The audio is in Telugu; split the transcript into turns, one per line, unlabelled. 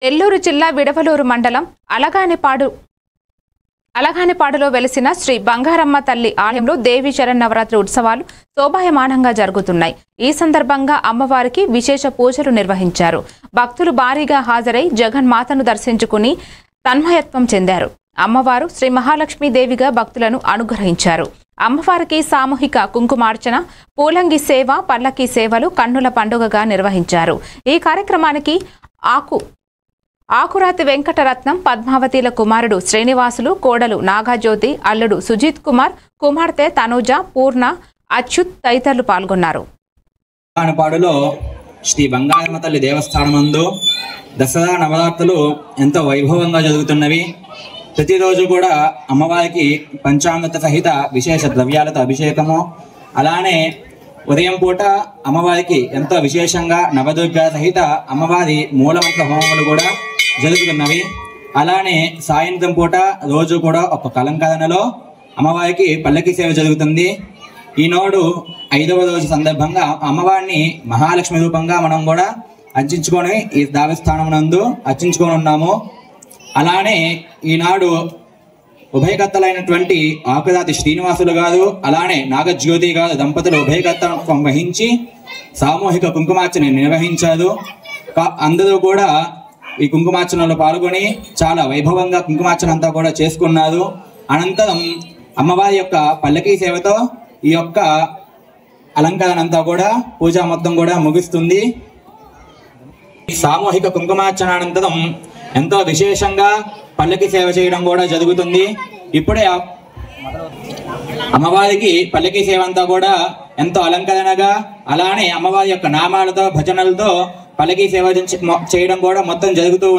నెల్లూరు జిల్లా విడవలూరు మండలం అలగానిపాడులో వెలిసిన శ్రీ బంగారమ్మ తల్లి ఆలయంలో దేవి శరన్నవరాత్రి ఉత్సవాలు శోభాయమానంగా జరుగుతున్నాయి. ఈ సందర్భంగా అమ్మవారికి విశేష పూజలు నిర్వహించారు. భక్తులు భారీగా హాజరై జగన్మాతను దర్శించుకుని తన్మయత్వం చెందారు. అమ్మవారు శ్రీ మహాలక్ష్మీదేవిగా భక్తులను అనుగ్రహించారు. అమ్మవారికి సామూహిక కుంకుమార్చన, పూలంగి సేవ, పల్లకి సేవలు కన్నుల పండుగగా నిర్వహించారు. ఈ కార్యక్రమానికి ఆకురాతి వెంకటరత్నం, పద్మావతిల కుమారుడు శ్రీనివాసులు, కోడలు నాగాజ్యోతి, అల్లుడు సుజిత్ కుమార్, కుమార్తె తనూజ, పూర్ణ, అచ్యుత్ తదితరులు పాల్గొన్నారు.
పాడులో శ్రీ బంగారమ్మ తల్లి దేవస్థానమందు దసరా నవరాత్రులు ఎంతో వైభవంగా జరుగుతున్నవి. ప్రతిరోజు కూడా అమ్మవారికి పంచామృత సహిత విశేష ద్రవ్యాలతో అభిషేకము, అలానే ఉదయం పూట అమ్మవారికి ఎంతో విశేషంగా నవదుర్గ సహిత అమ్మవారి మూలమంత్ర హోమములు కూడా జరుగుతున్నవి. అలానే సాయంత్రం పూట రోజు కూడా ఒక అలంకరణలో అమ్మవారికి పల్లకి సేవ జరుగుతుంది. ఈనాడు 5వ రోజు సందర్భంగా అమ్మవారిని మహాలక్ష్మి రూపంగా మనం కూడా అర్చించుకొని ఈ దేవస్థానం నందు అర్చించుకొని ఉన్నాము. అలానే ఈనాడు ఉభయకర్తలైనటువంటి ఆకురాతి శ్రీనివాసులు గారు, అలానే నాగజ్యోతి గారు దంపతులు ఉభయకర్తత్వం వహించి సామూహిక కుంకుమార్చన నిర్వహించారు. అందరూ కూడా ఈ కుంకుమార్చనలో పాల్గొని చాలా వైభవంగా కుంకుమార్చన అంతా కూడా చేసుకున్నారు. అనంతరం అమ్మవారి యొక్క పల్లకీ సేవతో ఈ యొక్క అలంకరణ అంతా కూడా పూజ మొత్తం కూడా ముగుస్తుంది. సామూహిక కుంకుమార్చన అనంతరం ఎంతో విశేషంగా పల్లకి సేవ చేయడం కూడా జరుగుతుంది. ఇప్పుడే అమ్మవారికి పల్లకి సేవ అంతా కూడా ఎంతో అలంకరణగా, అలానే అమ్మవారి యొక్క నామాలతో భజనలతో పల్లకి సేవ చేయడం కూడా మొత్తం జరుగుతూ